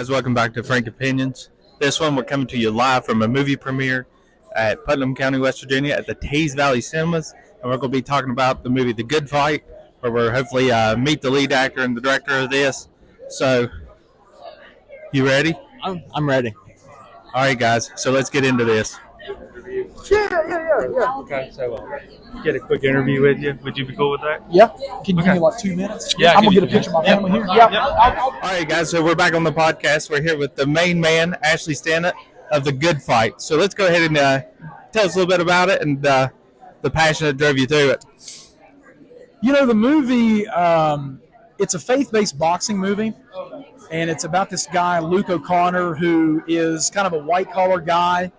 guys, welcome back to Frank Opinions. This one we're coming to you live from a movie premiere at Putnam County, West Virginia at the Teays Valley Cinemas. And we're going to be talking about the movie The Good Fight, where we'll hopefully meet the lead actor and the director of this. So, you ready? I'm ready. All right, guys, so let's get into this. Yeah. Okay, so get a quick interview with you. Would you be cool with that? Yeah. Can you give me like 2 minutes? Yeah, I'm going to get a picture of my family here. Yeah. All right, guys, so we're back on the podcast. We're here with the main man, Ashley Stinnett, of The Good Fight. So let's go ahead and tell us a little bit about it and the passion that drove you through it. You know, the movie, it's a faith-based boxing movie, and it's about this guy, Luke O'Connor, who is kind of a white-collar guy.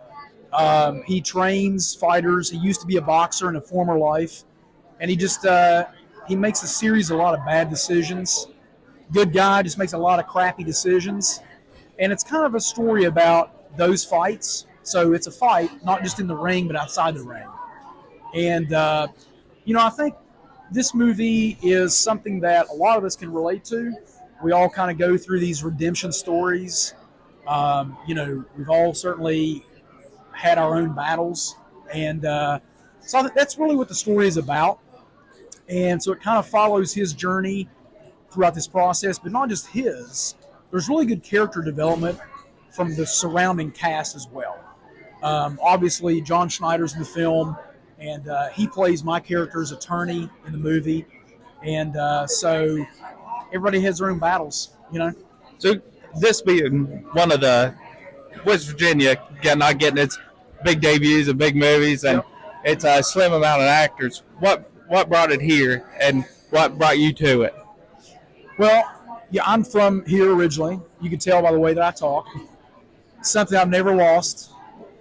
He trains fighters. He used to be a boxer in a former life, and he just he makes a lot of bad decisions. Good guy, just makes a lot of crappy decisions, and it's kind of a story about those fights. So it's a fight, not just in the ring, but outside the ring. And I think this movie is something that a lot of us can relate to. We all kind of go through these redemption stories. We've all certainly had our own battles, and so I think that's really what the story is about. And so it kind of follows his journey throughout this process, but not just his. There's really good character development from the surrounding cast as well. Obviously, John Schneider's in the film, and he plays my character's attorney in the movie, and so everybody has their own battles, So this being one of the West Virginia not getting its big debuts and big movies, and it's a slim amount of actors. What brought it here, and what brought you to it? Well, yeah, I'm from here originally. You can tell by the way that I talk. Something I've never lost.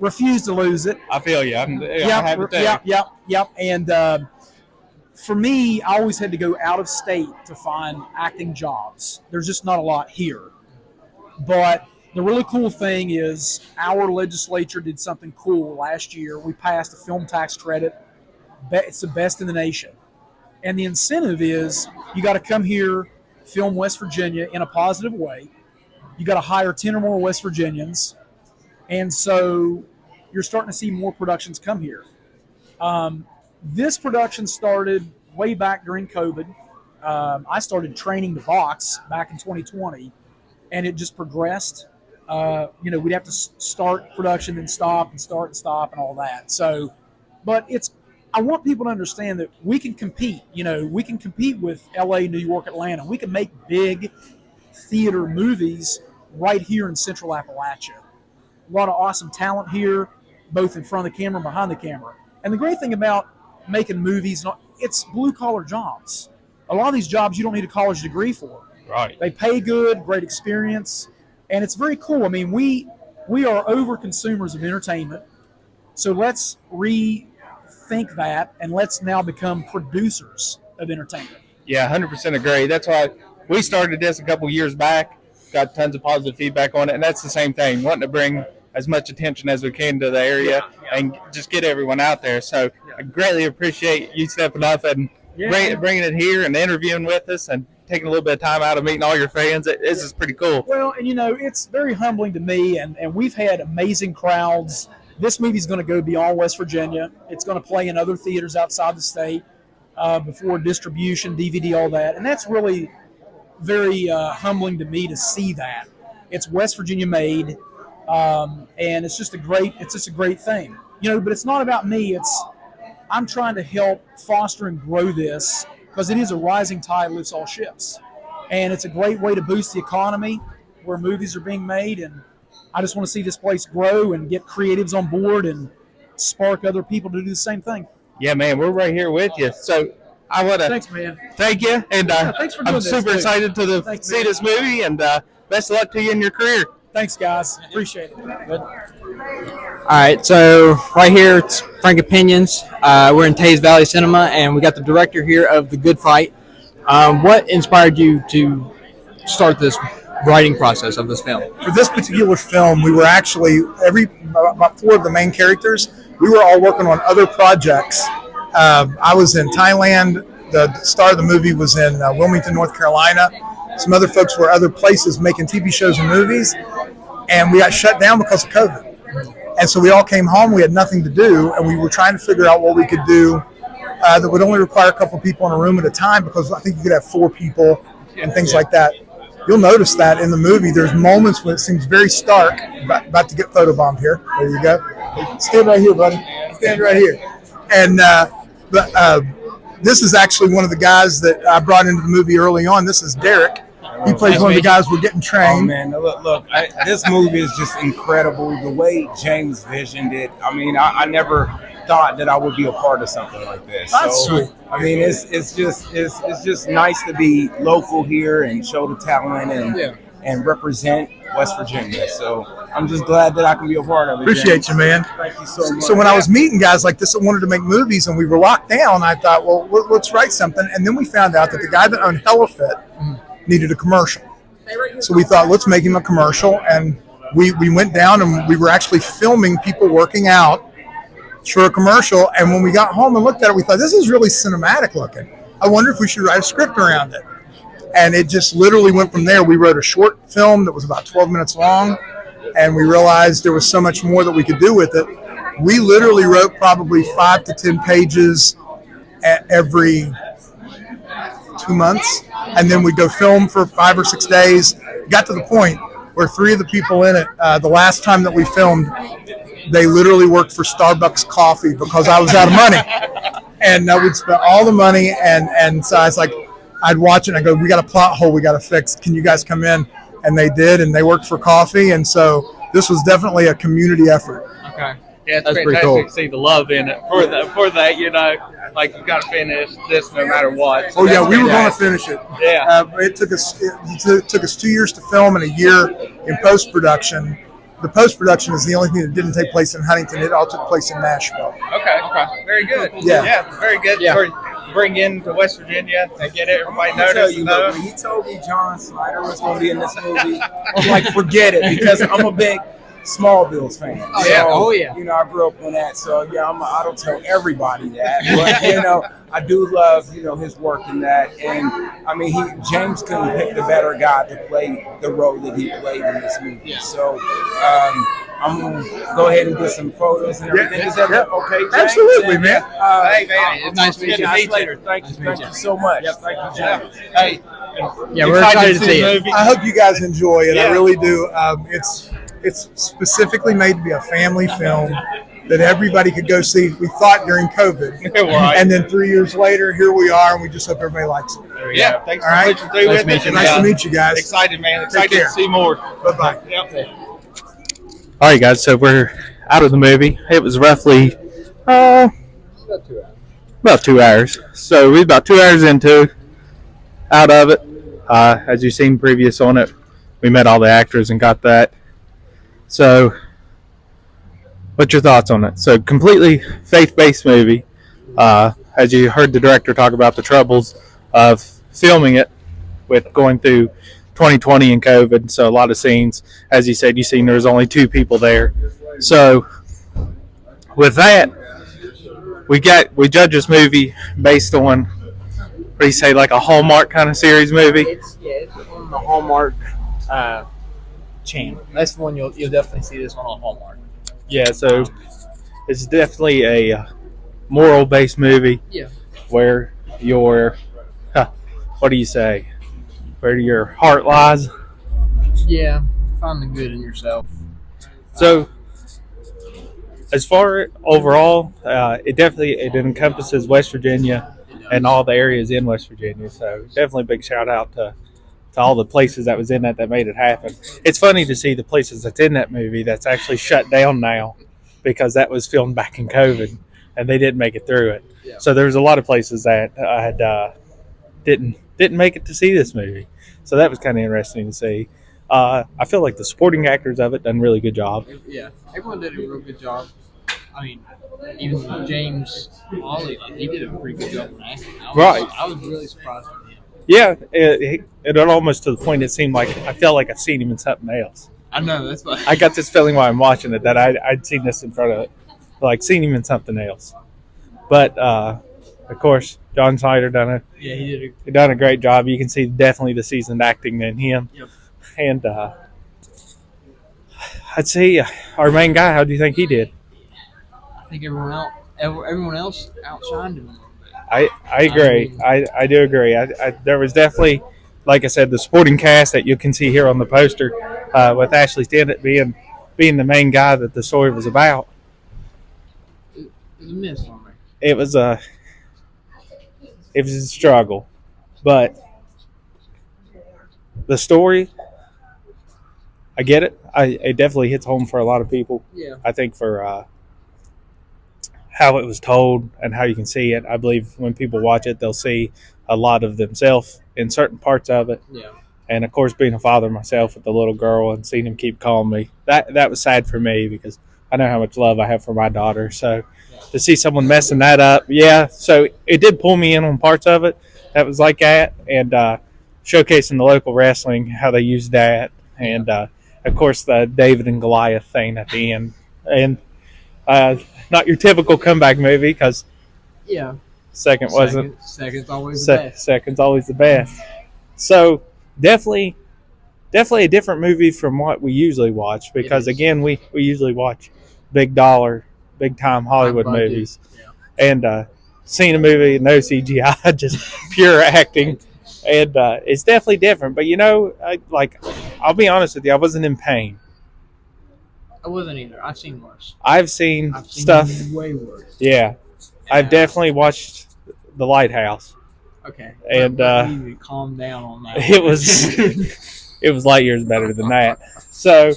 Refuse to lose it. I feel you. Yep. And for me, I always had to go out of state to find acting jobs. There's just not a lot here. But the really cool thing is our legislature did something cool last year. We passed a film tax credit. It's the best in the nation. And the incentive is you got to come here, film West Virginia in a positive way. You got to hire 10 or more West Virginians. And so you're starting to see more productions come here. This production started way back during COVID. I started training to box back in 2020, and it just progressed. We'd have to start production and stop and start and stop and all that. So, but I want people to understand that we can compete. We can compete with LA, New York, Atlanta. We can make big theater movies right here in Central Appalachia. A lot of awesome talent here, both in front of the camera and behind the camera. And the great thing about making movies, it's blue-collar jobs. A lot of these jobs you don't need a college degree for. Right. They pay good, great experience, and it's very cool. I mean, we are over-consumers of entertainment, so let's rethink that, and let's now become producers of entertainment. Yeah, 100% agree. That's why we started this a couple years back, got tons of positive feedback on it, and that's the same thing, wanting to bring as much attention as we can to the area and just get everyone out there. So I greatly appreciate you stepping up and bringing it here and interviewing with us and taking a little bit of time out of meeting all your fans. This is pretty cool. Well, and it's very humbling to me, and we've had amazing crowds. This movie's going to go beyond West Virginia. It's going to play in other theaters outside the state before distribution, DVD, all that. And that's really very humbling to me to see that. It's West Virginia made. And it's just a great thing, but it's not about me. I'm trying to help foster and grow this because it is a rising tide lifts all ships. And it's a great way to boost the economy where movies are being made. And I just want to see this place grow and get creatives on board and spark other people to do the same thing. Yeah, man, we're right here with you. So I want to thanks, man. Thank you. And thanks for doing I'm super excited to see this movie, and best of luck to you in your career. Thanks, guys. Appreciate it. Good. All right, so right here it's Frank Opinions. We're in Teays Valley Cinema, and we got the director here of The Good Fight. What inspired you to start this writing process of this film? For this particular film, we were actually, about 4 of the main characters, we were all working on other projects. I was in Thailand. The star of the movie was in Wilmington, North Carolina. some other folks were other places making TV shows and movies, and we got shut down because of COVID. And so we all came home. We had nothing to do, and we were trying to figure out what we could do that would only require a couple people in a room at a time, because I think you could have 4 people and things like that. You'll notice that in the movie, there's moments when it seems very stark. About to get photobombed here. There you go. Stand right here, buddy. Stand right here. And this is actually one of the guys that I brought into the movie early on. This is Derek. He plays one of the guys we're getting trained. Oh man, look! This movie is just incredible. The way James visioned it. I mean, I never thought that I would be a part of something like this. That's sweet. I mean, it's just nice to be local here and show the talent and represent West Virginia. So I'm just glad that I can be a part of it. Appreciate you, man. Thank you so much. So when I was meeting guys like this that wanted to make movies and we were locked down, I thought, well, let's write something. And then we found out that the guy that owned HellaFit needed a commercial. So we thought, let's make him a commercial. And we went down and we were actually filming people working out for a commercial. And when we got home and looked at it, we thought, this is really cinematic looking. I wonder if we should write a script around it. And it just literally went from there. We wrote a short film that was about 12 minutes long, and we realized there was so much more that we could do with it. We literally wrote probably 5 to 10 pages every 2 months, and then we'd go film for 5 or 6 days. Got to the point where 3 of the people in it, the last time that we filmed, they literally worked for Starbucks coffee because I was out of money. And we'd spent all the money, and so I was like, I'd watch it and I go, we got a plot hole we got to fix. Can you guys come in? And they did, and they worked for coffee. And so this was definitely a community effort. Okay. Yeah, it's That's pretty fantastic cool. to see the love in it for that, you know, like you got to finish this no matter what. So Oh yeah, we were going to fantastic. finish it. Yeah. It took us 2 years to film and a year in post production. The post production is the only thing that didn't take place in Huntington. It all took place in Nashville. Okay. Very good. Yeah. Very good. Yeah. For bring into West Virginia and get everybody I tell noticed. you, look, when he told me John Snyder was going to be in this movie, I'm like, forget it, because I'm a big Smallville's fan. Oh, yeah. Oh, yeah. You know, I grew up on that, so yeah, I don't tell everybody that, but you know, I do love his work in that, and I mean, James couldn't pick the better guy to play the role that he played in this movie. Yeah. So I'm gonna go ahead and get some photos and everything. Is that okay, James? Absolutely, man. Hey, man, It's nice nice to meet you. later. Thank you so much. Thank you, James. Hey, Yeah, we're excited to see it. I hope you guys enjoy it. Yeah. I really do. It's specifically made to be a family film that everybody could go see. We thought during COVID, Right. and then 3 years later, here we are, and we just hope everybody likes it. Yeah, thanks All for right. pushing through Nice with to meet us. you, Nice to meet you guys. Excited, man. Take Excited care. to see more. Bye bye. Yep. All right, guys. So we're out of the movie. It was roughly about 2 hours. So we're about 2 hours out of it. As you've seen previous on it, we met all the actors and got that. So, what's your thoughts on it? So, completely faith-based movie. As you heard the director talk about the troubles of filming it with going through 2020 and COVID. So, a lot of scenes, as you said, there was only 2 people there. So, with that, we judge this movie based on, what do you say, like a Hallmark kind of series movie? It's on the Hallmark channel. That's the one you'll definitely see this one on Hallmark. Yeah, so it's definitely a moral-based movie. Yeah. Where your, what do you say, where your heart lies. Yeah. Find the good in yourself. So, as far overall, it encompasses West Virginia and all the areas in West Virginia. So, definitely a big shout out to all the places that was in that made it happen. It's funny to see the places that's in that movie that's actually shut down now because that was filmed back in COVID and they didn't make it through it. Yeah. So there's a lot of places that didn't make it to see this movie. So that was kind of interesting to see. I feel like the supporting actors of it done a really good job. Yeah. Everyone did a real good job. I mean, even James Holley, he did a pretty good job in acting. I was really surprised with him. Yeah, it almost to the point it seemed like I felt like I've seen him in something else. I know, that's why. I got this feeling while I'm watching it that I'd seen this in front of it, like seen him in something else. But of course, John Snyder Yeah, he did. done a great job. You can see definitely the seasoned acting in him. Yep. And I'd say our main guy. How do you think he did? I think everyone else outshined him a little bit. I agree. I do agree. There was definitely, like I said, the supporting cast that you can see here on the poster, with Ashley Stinnett being the main guy that the story was about. It was a miss for me. It was a struggle, but the story, I get it. It definitely hits home for a lot of people. Yeah. I think for how it was told and how you can see it, I believe when people watch it, they'll see a lot of themselves in certain parts of it. Yeah. And of course, being a father myself with the little girl and seeing him keep calling me, that was sad for me because I know how much love I have for my daughter. So to see someone messing that up, yeah. So it did pull me in on parts of it that was like that, and showcasing the local wrestling, how they used that, and of course the David and Goliath thing at the end, and not your typical comeback movie because Yeah. second's always the best. Second's always the best. So definitely a different movie from what we usually watch because again we usually watch big time Hollywood movies, and seeing a movie no CGI, just pure acting, and it's definitely different. But I'll be honest with you, I wasn't in pain. I wasn't either. I've seen worse. I've seen stuff way worse. Yeah, I've definitely watched The Lighthouse. Okay. And you calm down on that. it was light years better than that. So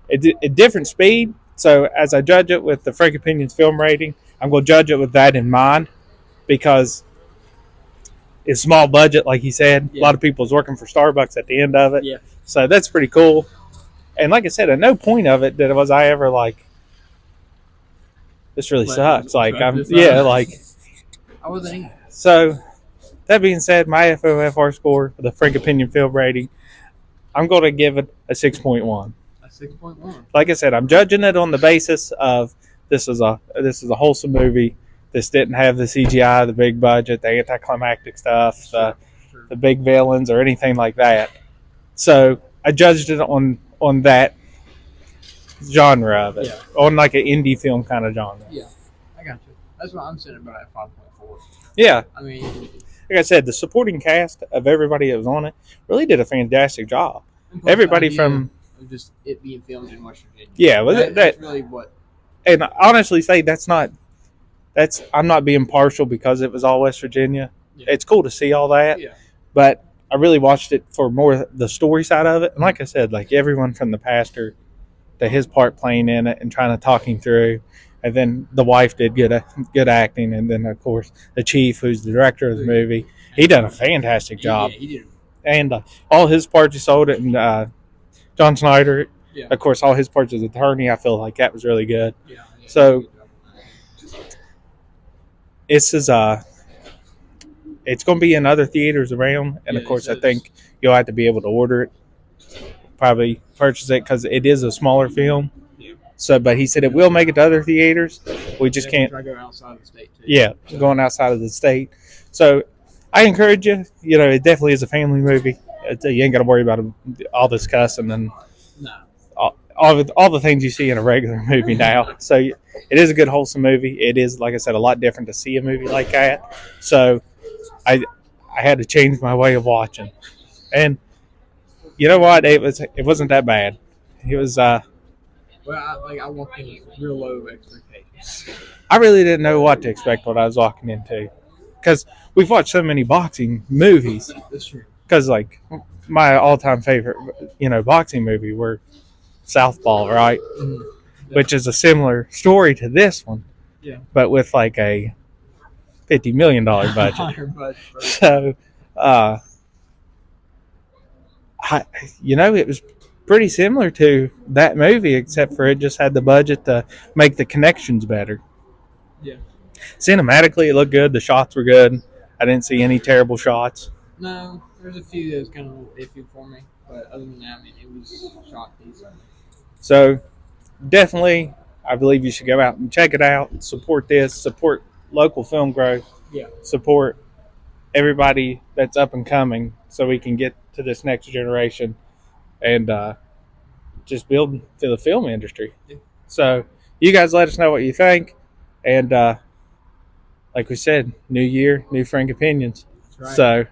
a different speed. So as I judge it with the Frank Opinions film rating, I'm going to judge it with that in mind because it's small budget, like he said. Yeah. A lot of people was working for Starbucks at the end of it. Yeah. So that's pretty cool. And like I said, at no point of it was I ever like, this really sucks. Like I wasn't either. So that being said, my FOFR score for the Frank Opinion film rating, I'm going to give it a 6.1. A 6.1. Like I said, I'm judging it on the basis of this is a wholesome movie. This didn't have the CGI, the big budget, the anticlimactic stuff, the big villains, or anything like that. So I judged it on that genre of it, on like an indie film kind of genre. Yeah, I got you. That's what I'm saying about at 5.4. Yeah. I mean, like I said, the supporting cast of everybody that was on it really did a fantastic job. Everybody from just it being filmed in West Virginia. Yeah, well, that's really what. And I honestly say I'm not being partial because it was all West Virginia. Yeah. It's cool to see all that, but I really watched it for more the story side of it. And like I said, like everyone from the pastor to his part playing in it and trying to talk him through. And then the wife did good acting. And then, of course, the chief, who's the director of the movie, he done a fantastic job. Yeah, he did. And all his parts, he sold it. And John Snyder, of course, all his parts as attorney, I feel like that was really good. Yeah, so it's going to be in other theaters around. And, of course, I think you'll have to be able to order it, probably purchase it because it is a smaller film. So, but he said it will make it to other theaters. We just can't. Try to go outside of the state too. Yeah, going outside of the state. So, I encourage you. You know, it definitely is a family movie. You ain't got to worry about all this cussing and all the things you see in a regular movie now. So, it is a good wholesome movie. It is, like I said, a lot different to see a movie like that. So, I had to change my way of watching, and you know what? It wasn't that bad. It was. Well, I walked in with real low expectations. I really didn't know what to expect what I was walking into, because we've watched so many boxing movies. That's true. Because like my all-time favorite, boxing movie were Southpaw, right? Mm-hmm. Which is a similar story to this one, but with like a $50 million budget. So, it was pretty similar to that movie, except for it just had the budget to make the connections better. Yeah. Cinematically, it looked good. The shots were good. I didn't see any terrible shots. No, there's a few that was kind of a little iffy for me, but other than that, I mean, it was shot decent. So, definitely, I believe you should go out and check it out. Support local film growth. support everybody that's up and coming so we can get to this next generation and just build to the film industry. So you guys let us know what you think. And like we said, new year, new Frank Opinions. Right. So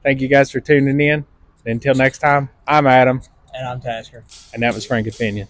thank you guys for tuning in. Until next time, I'm Adam. And I'm Tasker. And that was Frank Opinion.